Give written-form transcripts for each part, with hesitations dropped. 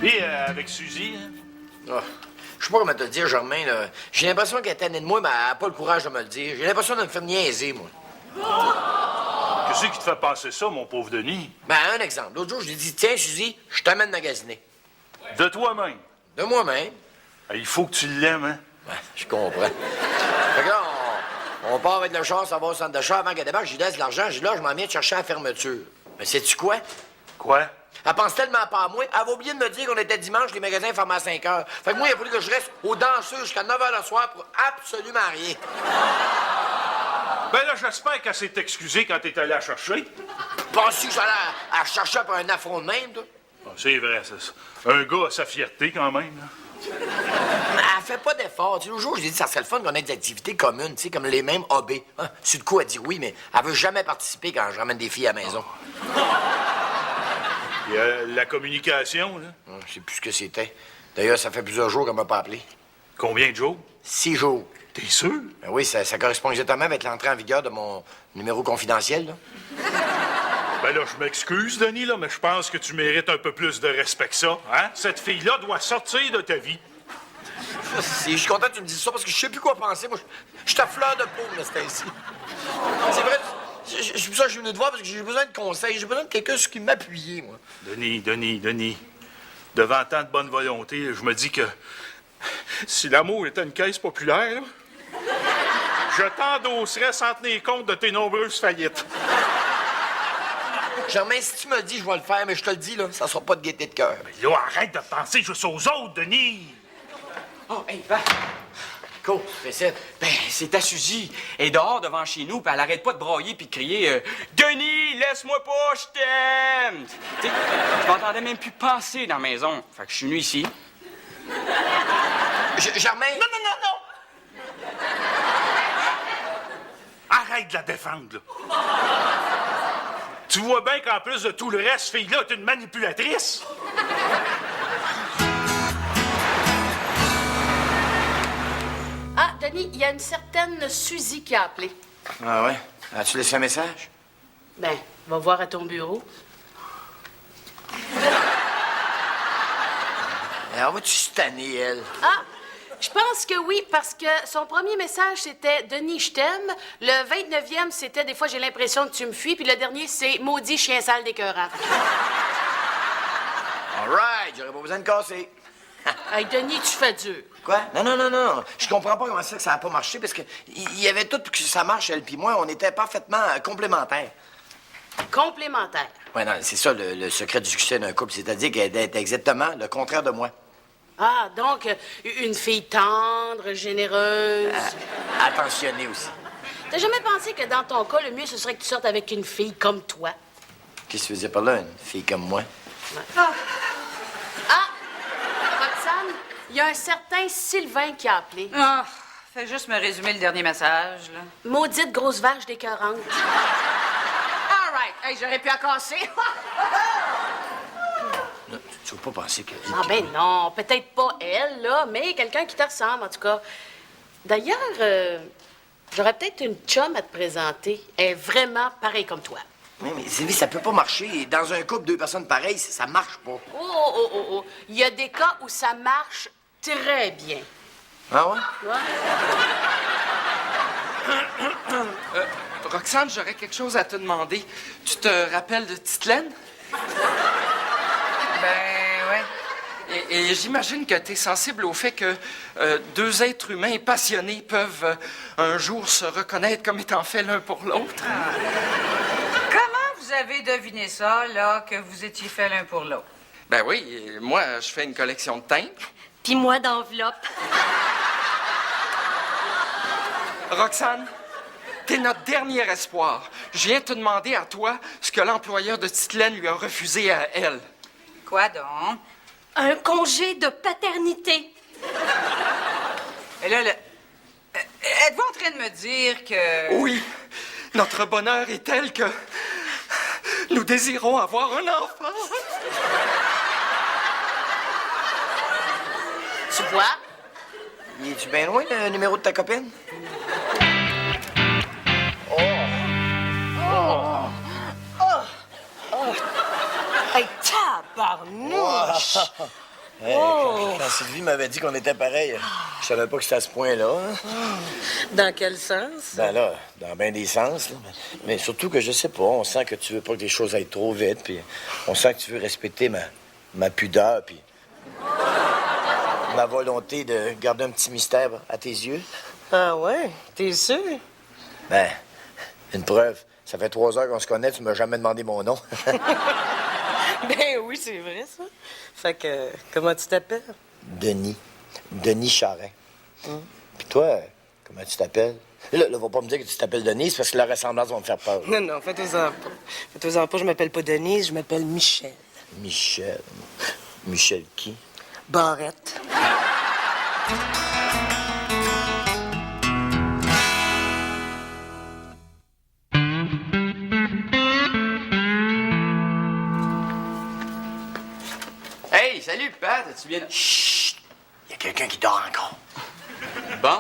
Et avec Suzy, hein? Ah, je sais pas comment te le dire, Germain, là. J'ai l'impression qu'elle est tannée de moi, mais elle n'a pas le courage de me le dire. J'ai l'impression de me faire niaiser, moi. Qu'est-ce qui te fait penser ça, mon pauvre Denis? Ben, un exemple. L'autre jour, je lui ai dit, tiens, Suzy, je t'amène magasiner. De toi-même. De moi-même. Il faut que tu l'aimes, hein? Ouais, je comprends. Fait que là, on part avec le char, ça va au centre de char avant qu'elle débarque. J'y laisse l'argent. J'ai dit, là, je m'en viens de chercher à la fermeture. Mais sais-tu quoi? Quoi? Elle pense tellement pas à moi. Elle va oublier de me dire qu'on était dimanche, les magasins fermaient à 5 heures. Fait que moi, il a fallu que je reste aux danseuses jusqu'à 9 h le soir pour absolument rien. Ben là, j'espère qu'elle s'est excusée quand t'es allé la chercher. Penses-tu que j'allais à chercher pour un affront de même, toi? Ah, c'est vrai, ça. Un gars a sa fierté, quand même, là. Mais elle fait pas d'effort. Tu sais, l'autre jour, j'ai dit que ça serait le fun qu'on ait des activités communes, tu sais, comme les mêmes hobbies. Hein? Sur le coup, elle dit oui, mais elle veut jamais participer quand je ramène des filles à la maison. Il y a la communication, là. Je sais plus ce que c'était. D'ailleurs, ça fait plusieurs jours qu'elle m'a pas appelé. Combien de jours? 6 jours. T'es sûr? Ben oui, ça correspond exactement avec l'entrée en vigueur de mon numéro confidentiel, là. Ben là, je m'excuse, Denis, là, mais je pense que tu mérites un peu plus de respect que ça, hein? Cette fille-là doit sortir de ta vie. Je suis content que tu me dises ça parce que je sais plus quoi penser. Moi, je suis à fleur de peau, là, c'est ainsi. C'est vrai, c'est pour ça que je suis venu te voir parce que j'ai besoin de conseils. J'ai besoin de quelqu'un sur qui m'appuyer, moi. Denis. Devant tant de bonne volonté, je me dis que si l'amour était une caisse populaire, là, je t'endosserais sans tenir compte de tes nombreuses faillites. Germain, si tu me le dis, je vais le faire, mais je te le dis, là, ça sera pas de gaieté de cœur. Ben là, arrête de penser juste aux autres, Denis! Oh, hey, va. Cool, fais ça. Ben, c'est ta Suzy. Elle est dehors devant chez nous, puis elle arrête pas de brailler puis de crier Denis, laisse-moi pas, je t'aime! Tu sais, je m'entendais même plus penser dans la maison. Fait que je suis venu ici. Germain? Non! Arrête de la défendre, là. Tu vois bien qu'en plus de tout le reste, cette fille-là est une manipulatrice. Ah, Denis, il y a une certaine Suzy qui a appelé. Ah ouais? As-tu laissé un message? Ben, va voir à ton bureau. Alors, vas-tu se tanner, elle? Ah, je pense que oui, parce que son premier message, c'était « Denis, je t'aime ». Le 29e, c'était « Des fois, j'ai l'impression que tu me fuis ». Puis le dernier, c'est « Maudit chien sale d'écœurant ». All right, j'aurais pas besoin de casser. Hey, Denis, tu fais dur. Quoi? Non. Je comprends pas comment ça que ça a pas marché, parce que il y avait tout pour que ça marche, elle puis moi. On était parfaitement complémentaires. Complémentaire. Ouais, non, c'est ça le secret du succès d'un couple, c'est-à-dire qu'elle est exactement le contraire de moi. Ah, donc, une fille tendre, généreuse. Attentionnée aussi. T'as jamais pensé que dans ton cas, le mieux, ce serait que tu sortes avec une fille comme toi? Qu'est-ce que tu veux dire par là, une fille comme moi? Ouais. Ah! Roxane, il y a un certain Sylvain qui a appelé. Ah, fais juste me résumer le dernier message, là. Maudite grosse vache d'écœurante. All right. Hey, j'aurais pu casser. Non, tu veux pas penser que... Ah ben non, peut-être pas elle, là, mais quelqu'un qui te ressemble, en tout cas. D'ailleurs, j'aurais peut-être une chum à te présenter. Elle est vraiment pareille comme toi. Oui, mais Sylvie, ça peut pas marcher. Dans un couple, 2 personnes pareilles, ça marche pas. Oh. Il y a des cas où ça marche très bien. Ah ouais? Ouais. Roxane, j'aurais quelque chose à te demander. Tu te rappelles de Titelaine? Ben, ouais. Et j'imagine que tu es sensible au fait que 2 êtres humains passionnés peuvent un jour se reconnaître comme étant faits l'un pour l'autre. Comment vous avez deviné ça, là, que vous étiez fait l'un pour l'autre? Ben oui, moi, je fais une collection de timbres. Puis moi d'enveloppe. Roxane, t'es notre dernier espoir. Je viens te demander à toi ce que l'employeur de Titelaine lui a refusé à elle. Quoi donc? Un congé de paternité. Et là, êtes-vous en train de me dire que... Oui, notre bonheur est tel que nous désirons avoir un enfant. Tu vois? Es-tu bien loin, le numéro de ta copine? Hey, tabarnouche! Quand Sylvie m'avait dit qu'on était pareils, je savais pas que c'était à ce point-là. Hein. Dans quel sens? Ben là, dans bien des sens. Là. Mais surtout que je sais pas, on sent que tu veux pas que les choses aillent trop vite, puis on sent que tu veux respecter ma pudeur, puis ma volonté de garder un petit mystère à tes yeux. Ah ouais? T'es sûr? Ben, une preuve. Ça fait 3 heures qu'on se connaît, tu m'as jamais demandé mon nom. Ben oui, c'est vrai, ça. Fait que, comment tu t'appelles? Denis. Denis Charret. Puis toi, comment tu t'appelles? Là, va pas me dire que tu t'appelles Denise parce que la ressemblance va me faire peur. Non, fais-toi-en pas. Fais-toi-en pas, je m'appelle pas Denise, je m'appelle Michel. Michel. Michel qui? Barrette. Hey, salut, Pat. Tu viens... Chut! Il y a quelqu'un qui dort encore. Bon.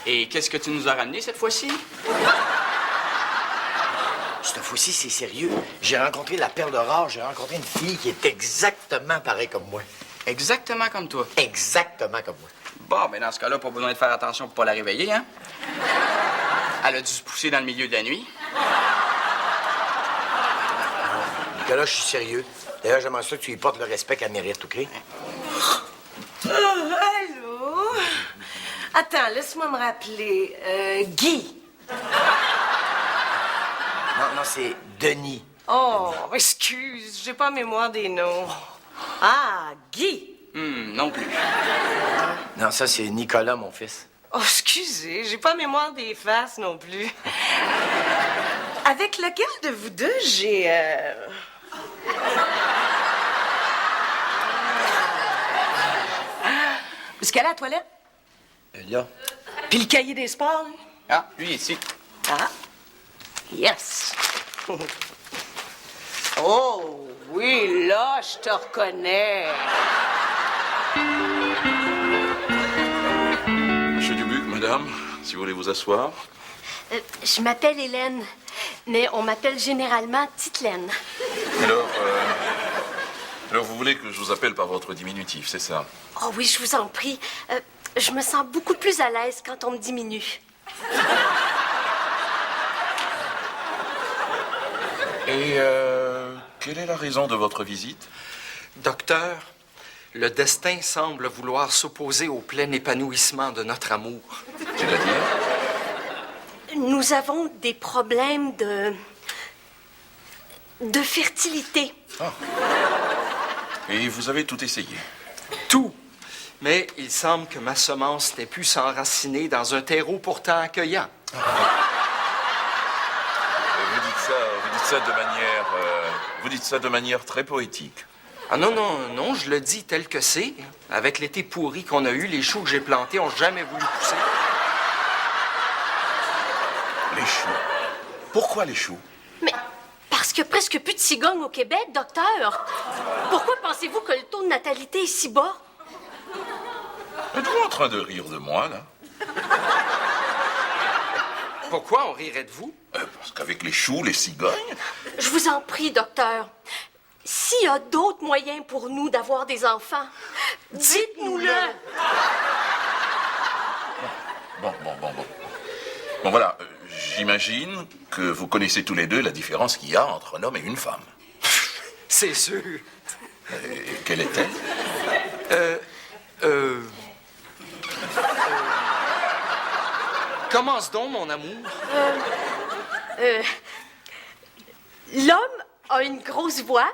Et qu'est-ce que tu nous as ramené cette fois-ci? Cette fois-ci, c'est sérieux. J'ai rencontré la perle rare. J'ai rencontré une fille qui est exactement pareille comme moi. Exactement comme toi. Exactement comme moi. Bon, mais dans ce cas-là, pas besoin de faire attention pour pas la réveiller, hein? Elle a dû se pousser dans le milieu de la nuit. Nicolas, je suis sérieux. D'ailleurs, j'aimerais ça que tu lui portes le respect qu'elle mérite, OK? Allô? Attends, laisse-moi me rappeler. Guy. Non, c'est Denis. Oh, excuse, j'ai pas en mémoire des noms. Ah, Guy. Non plus. Non, ça, c'est Nicolas, mon fils. Oh, excusez, j'ai pas en mémoire des faces non plus. Avec lequel de vous deux j'ai... Où est-ce qu'elle est, à la toilette? Là. Puis le cahier des sports, là? Ah, lui ici. Ah. Yes. Oh, oui, là, je te reconnais. Monsieur Dubuc, madame, si vous voulez vous asseoir. Je m'appelle Hélène, mais on m'appelle généralement Titelaine. Alors, vous voulez que je vous appelle par votre diminutif, c'est ça? Oh oui, je vous en prie. Je me sens beaucoup plus à l'aise quand on me diminue. Et quelle est la raison de votre visite? Docteur, le destin semble vouloir s'opposer au plein épanouissement de notre amour. C'est-à-dire? Nous avons des problèmes de fertilité. Et vous avez tout essayé? Tout. Mais il semble que ma semence n'ait pu s'enraciner dans un terreau pourtant accueillant. Vous dites ça de manière très poétique. Ah non, je le dis tel que c'est. Avec l'été pourri qu'on a eu, les choux que j'ai plantés ont jamais voulu pousser. Les choux? Pourquoi les choux? Mais parce qu'il y a presque plus de cigognes au Québec, docteur. Pourquoi pensez-vous que le taux de natalité est si bas? Êtes-vous en train de rire de moi, là? Pourquoi on rirait de vous? Parce qu'avec les choux, les cigognes... Je vous en prie, docteur. S'il y a d'autres moyens pour nous d'avoir des enfants, dites-nous-le. Bon, voilà. J'imagine que vous connaissez tous les deux la différence qu'il y a entre un homme et une femme. C'est sûr. Et quelle est-elle? Commence donc, mon amour. L'homme a une grosse voix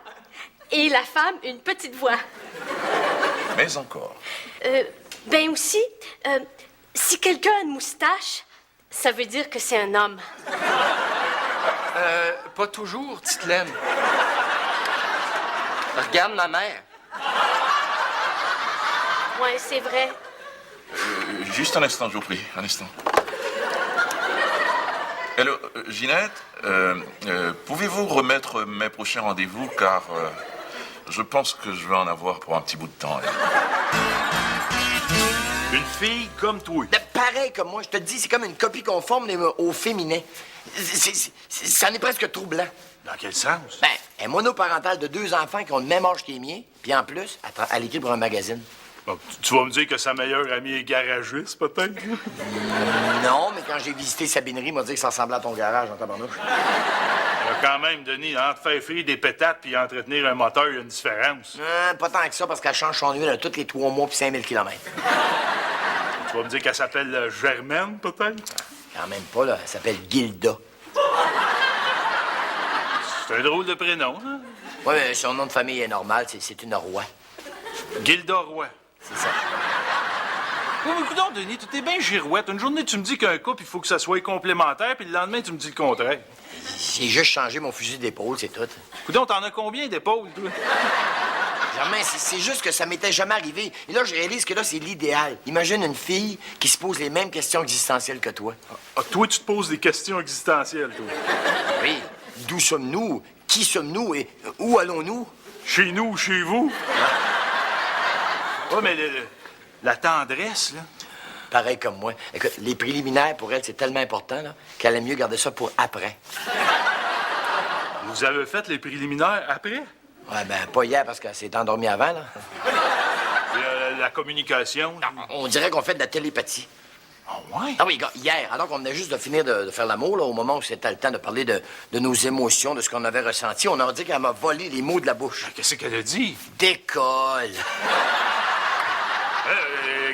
et la femme une petite voix. Mais encore. Ben aussi, si quelqu'un a une moustache, ça veut dire que c'est un homme. Pas toujours, Titelaine. Regarde ma mère. Ouais, c'est vrai. Juste un instant, je vous prie. Un instant. Alors, Ginette, pouvez-vous remettre mes prochains rendez-vous, car je pense que je vais en avoir pour un petit bout de temps. Là. Une fille comme toi. Pareil comme moi, je te dis, c'est comme une copie conforme mais au féminin. Ça en est presque troublant. Dans quel sens? Ben, Elle est monoparentale de 2 enfants qui ont le même âge que les miens. Puis en plus, elle écrit pour un magazine. Bon, tu vas me dire que sa meilleure amie est garagiste, peut-être? Non, mais quand j'ai visité sa binerie, il m'a dit que ça ressemblait à ton garage en tabarnouche. Quand même, Denis, entre faire frire des pétates puis entretenir un moteur, il y a une différence. Pas tant que ça, parce qu'elle change son huile à tous les 3 mois puis 5000 km. Tu vas me dire qu'elle s'appelle Germaine, peut-être? Quand même pas, là. Elle s'appelle Gilda. C'est un drôle de prénom, hein? Oui, mais son nom de famille est normal. C'est une Roy. Gilda Roy. C'est ça. Oh, écoute donc, Denis, tu es bien girouette. Une journée, tu me dis qu'un couple, il faut que ça soit complémentaire, puis le lendemain, tu me dis le contraire. J'ai juste changé mon fusil d'épaule, c'est tout. Écoute donc, t'en as combien d'épaules, toi? Germain, c'est juste que ça m'était jamais arrivé. Et là, je réalise que là, c'est l'idéal. Imagine une fille qui se pose les mêmes questions existentielles que toi. Ah, toi, tu te poses des questions existentielles, toi. Oui. D'où sommes-nous? Qui sommes-nous? Et où allons-nous? Chez nous ou chez vous? Ouais, mais la tendresse, là. Pareil comme moi. Écoute, les préliminaires, pour elle, c'est tellement important là, qu'elle aime mieux garder ça pour après. Vous avez fait les préliminaires après? Ouais, ben, pas hier, parce qu'elle s'est endormie avant, là. Et, la communication? On dirait qu'on fait de la télépathie. Ah ouais? Ah oui, gars, hier, alors qu'on venait juste de finir de faire l'amour, là, au moment où c'était le temps de parler de nos émotions, de ce qu'on avait ressenti, on a dit qu'elle m'a volé les mots de la bouche. Qu'est-ce qu'elle a dit? Décolle.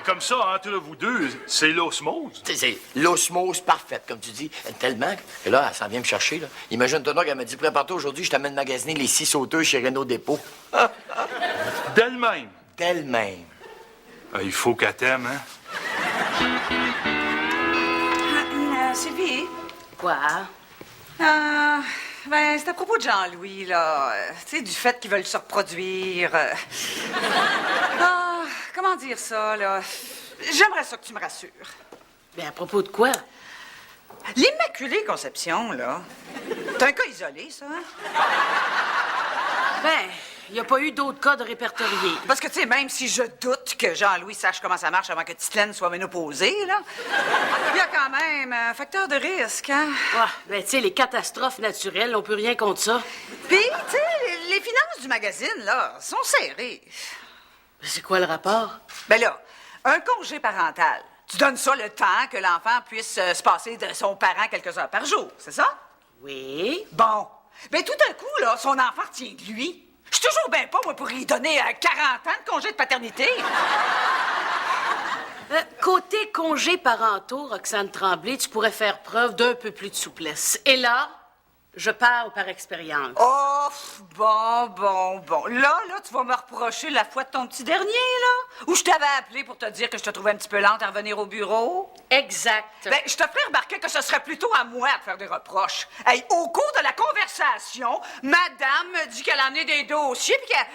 Comme ça, entre vous deux, c'est l'osmose. C'est l'osmose parfaite, comme tu dis. Tellement que là, elle s'en vient me chercher, là. Imagine-toi donc qu'elle m'a dit, prépare-toi aujourd'hui, je t'amène magasiner les 6 sauteurs chez Renault Dépôt. D'elle-même. D'elle-même. Ah, il faut qu'elle t'aime, hein? Sylvie? Quoi? Ben, c'est à propos de Jean-Louis, là. Tu sais, du fait qu'ils veulent se reproduire. Comment dire ça, là? J'aimerais ça que tu me rassures. Ben, à propos de quoi? L'Immaculée Conception, là. C'est un cas isolé, ça, hein? Ben, il n'y a pas eu d'autres cas de répertoriés. Parce que, tu sais, même si je doute que Jean-Louis sache comment ça marche avant que Titelaine soit ménopausée, là, il y a quand même un facteur de risque, hein? Ah, ben, tu sais, les catastrophes naturelles, on peut rien contre ça. Puis, tu sais, les finances du magazine, là, sont serrées. C'est quoi le rapport? Ben là, un congé parental, tu donnes ça le temps que l'enfant puisse se passer de son parent quelques heures par jour, c'est ça? Oui. Bon. Ben tout d'un coup, là, son enfant retient de lui. Je suis toujours bien pas, moi, pour y donner 40 ans de congé de paternité. Côté congés parentaux, Roxane Tremblay, tu pourrais faire preuve d'un peu plus de souplesse. Et là, je parle par expérience. Oh, bon. Là, tu vas me reprocher la foi de ton petit dernier, là? Ou je t'avais appelé pour te dire que je te trouvais un petit peu lente à revenir au bureau? Exact. Ben, je te ferai remarquer que ce serait plutôt à moi de faire des reproches. Hey, au cours de la conversation, madame me dit qu'elle en a des dossiers puis qu'elle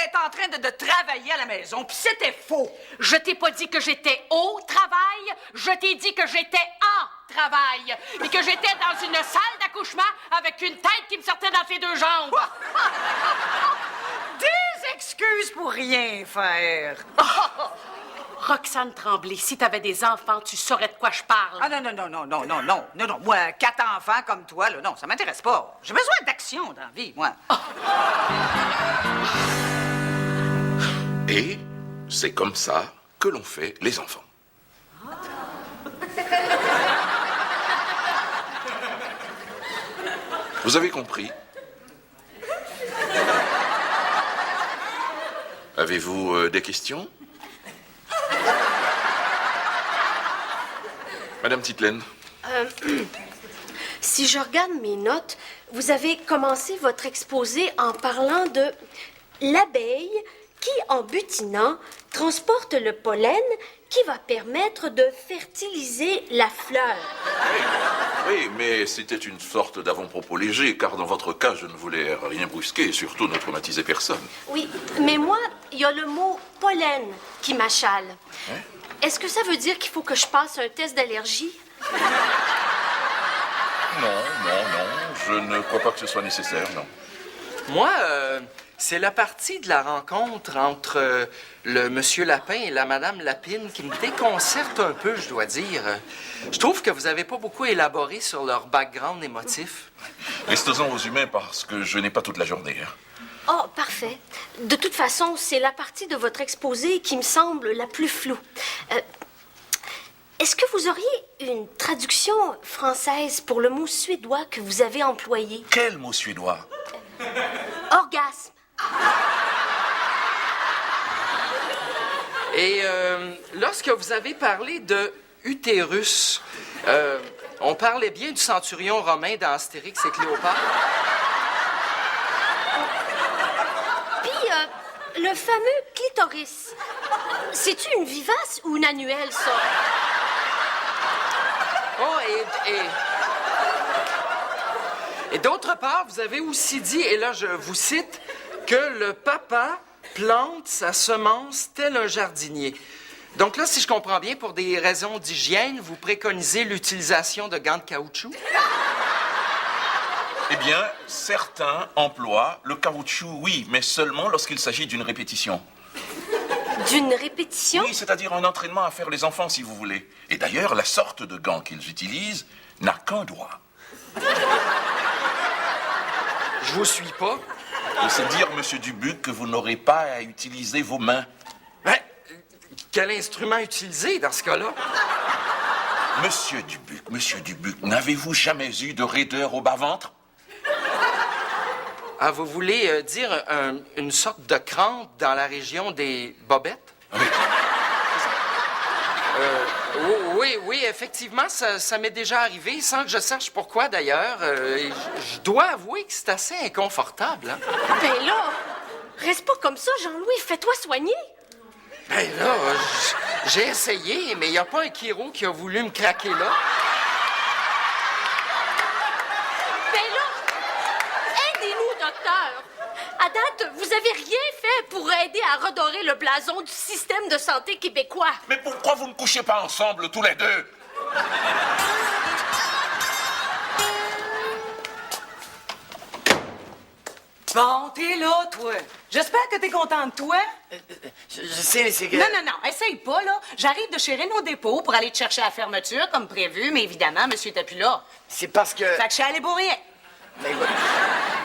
est en train de travailler à la maison, puis c'était faux. Je t'ai pas dit que j'étais au travail, je t'ai dit que j'étais en travail et que j'étais dans une salle d'accouchement avec une tête qui me sortait dans tes 2 jambes. Des excuses pour rien faire. Roxane Tremblay, si t'avais des enfants, tu saurais de quoi je parle. Ah non. Moi, 4 enfants comme toi, là, non, ça m'intéresse pas. J'ai besoin d'action dans la vie, moi. Et c'est comme ça que l'on fait les enfants. Vous avez compris? Avez-vous des questions? Madame Titelaine. Si je regarde mes notes, vous avez commencé votre exposé en parlant de l'abeille qui, en butinant, transporte le pollen qui va permettre de fertiliser la fleur. Oui, mais c'était une sorte d'avant-propos léger, car dans votre cas, je ne voulais rien brusquer et surtout ne traumatiser personne. Oui, mais moi, il y a le mot pollen qui m'achale. Hein? Est-ce que ça veut dire qu'il faut que je passe un test d'allergie? Non, je ne crois pas que ce soit nécessaire, non. Moi, c'est la partie de la rencontre entre le monsieur Lapin et la madame Lapine qui me déconcerte un peu, je dois dire. Je trouve que vous avez pas beaucoup élaboré sur leur background émotif. Restons-en aux humains parce que je n'ai pas toute la journée. Hein. Oh, parfait. De toute façon, c'est la partie de votre exposé qui me semble la plus floue. Est-ce que vous auriez une traduction française pour le mot suédois que vous avez employé? Quel mot suédois? Orgasme. Et lorsque vous avez parlé de utérus, on parlait bien du centurion romain dans Astérix et Cléopâtre? Puis, le fameux clitoris. C'est-tu une vivace ou une annuelle, ça? Oh, et d'autre part, vous avez aussi dit, et là je vous cite, que le papa plante sa semence tel un jardinier. Donc là, si je comprends bien, pour des raisons d'hygiène, vous préconisez l'utilisation de gants de caoutchouc? Eh bien, certains emploient le caoutchouc, oui, mais seulement lorsqu'il s'agit d'une répétition. D'une répétition? Oui, c'est-à-dire un entraînement à faire les enfants, si vous voulez. Et d'ailleurs, la sorte de gants qu'ils utilisent n'a qu'un doigt. Je vous suis pas. C'est dire, monsieur Dubuc, que vous n'aurez pas à utiliser vos mains. Ben, quel instrument utiliser dans ce cas-là? Monsieur Dubuc, n'avez-vous jamais eu de raideur au bas-ventre? Ah, vous voulez dire une sorte de crampe dans la région des bobettes? Oui. Oui, effectivement, ça m'est déjà arrivé, sans que je sache pourquoi d'ailleurs. Je dois avouer que c'est assez inconfortable. Hein? Ben là, reste pas comme ça, Jean-Louis, fais-toi soigner. Ben là, j'ai essayé, mais il n'y a pas un chiro qui a voulu me craquer là. Ben là, aidez-nous, docteur. À date, vous avez rien fait pour aider à redorer le blason du système de santé québécois. Mais pourquoi vous ne couchez pas ensemble, tous les deux? Bon, t'es là, toi. J'espère que t'es content de toi. Je sais, mais c'est que... Non, essaye pas, là. J'arrive de chez Renault Dépôt pour aller te chercher à la fermeture, comme prévu, mais évidemment, monsieur était plus là. C'est parce que... Fait que je suis allée pour rien. Ben, écoute,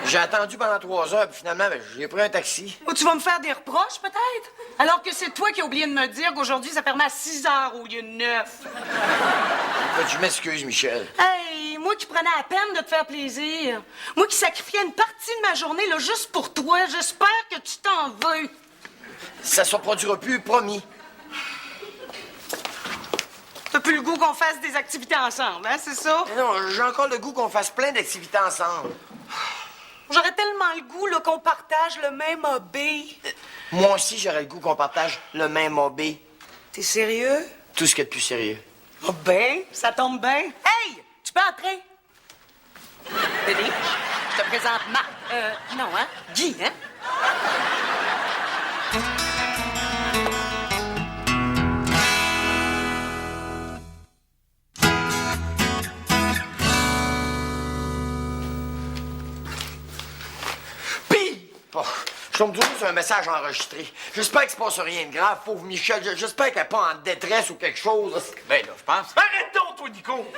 j'ai attendu pendant 3 heures, puis finalement, ben, j'ai pris un taxi. Ou tu vas me faire des reproches, peut-être? Alors que c'est toi qui as oublié de me dire qu'aujourd'hui, ça fermait à 6 heures au lieu de 9. Écoute, je m'excuse, Michel. Hey, moi qui prenais la peine de te faire plaisir. Moi qui sacrifiais une partie de ma journée, là, juste pour toi. J'espère que tu t'en veux. Ça se produira plus, promis. T'as plus le goût qu'on fasse des activités ensemble, hein, c'est ça? Mais non, j'ai encore le goût qu'on fasse plein d'activités ensemble. J'aurais tellement le goût, là, qu'on partage le même hobby. Moi aussi, j'aurais le goût qu'on partage le même hobby. T'es sérieux? Tout ce qui est de plus sérieux. Oh ben, ça tombe bien. Hey, tu peux entrer. Dédé, je te présente Marc. Non, hein? Guy, hein? Oh, je tombe toujours sur un message enregistré. J'espère qu'il se passe rien de grave, pauvre Michel. J'espère qu'elle n'est pas en détresse ou quelque chose. Ben là, je pense. Arrête donc, toi, Nico!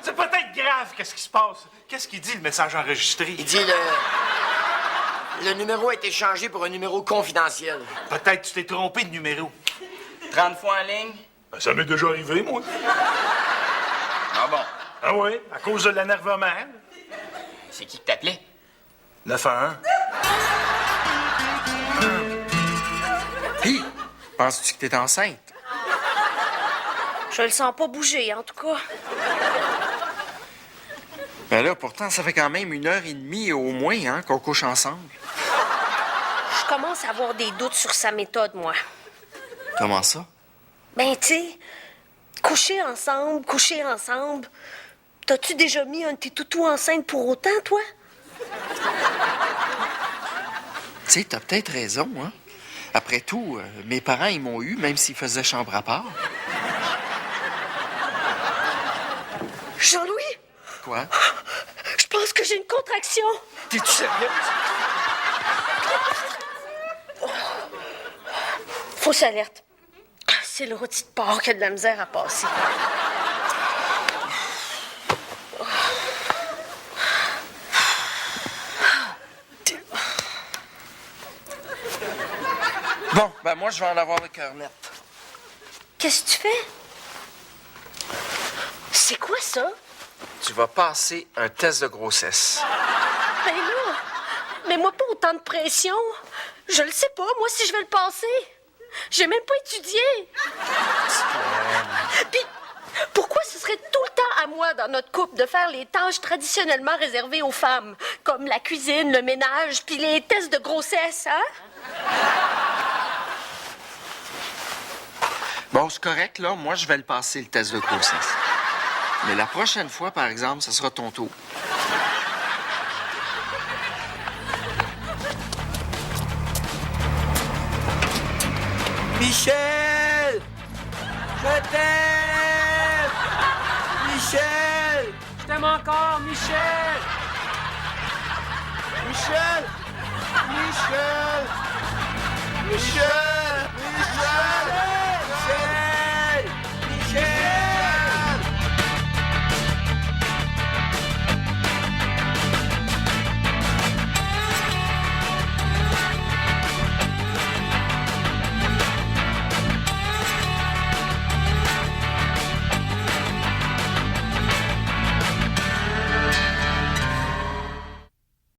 C'est peut-être grave, qu'est-ce qui se passe? Qu'est-ce qu'il dit, le message enregistré? Il dit le numéro a été changé pour un numéro confidentiel. Peut-être tu t'es trompé de numéro. 30 fois en ligne? Ben, ça m'est déjà arrivé, moi. Ah bon? Ah oui, à cause de l'énervement. C'est qui t'appelait? 911. Puis, penses-tu que t'es enceinte? Je le sens pas bouger, en tout cas. Ben là, pourtant, ça fait quand même 1h30 au moins, hein, qu'on couche ensemble. Je commence à avoir des doutes sur sa méthode, moi. Comment ça? Ben, tu sais, coucher ensemble. T'as-tu déjà mis un de tes toutous enceinte pour autant, toi? Tu sais, t'as peut-être raison, hein? Après tout, mes parents, ils m'ont eu, même s'ils faisaient chambre à part. Jean-Louis, Quoi? je pense que j'ai une contraction. T'es-tu sérieuse? Fausse alerte. C'est le rôti de porc qui a de la misère à passer. Bon, ben moi, je vais en avoir le cœur net. Qu'est-ce que tu fais? C'est quoi ça? Tu vas passer un test de grossesse. Ben là, mais moi pas autant de pression. Je le sais pas, moi, si je vais le passer. J'ai même pas étudié. Puis, pourquoi ce serait tout le temps à moi, dans notre couple, de faire les tâches traditionnellement réservées aux femmes, comme la cuisine, le ménage, puis les tests de grossesse, hein? Bon, c'est correct, là. Moi, je vais le passer, le test de grossesse. Mais la prochaine fois, par exemple, ça sera ton tour. Michel! Je t'aime! Michel! Je t'aime encore, Michel! Michel! Michel! Michel!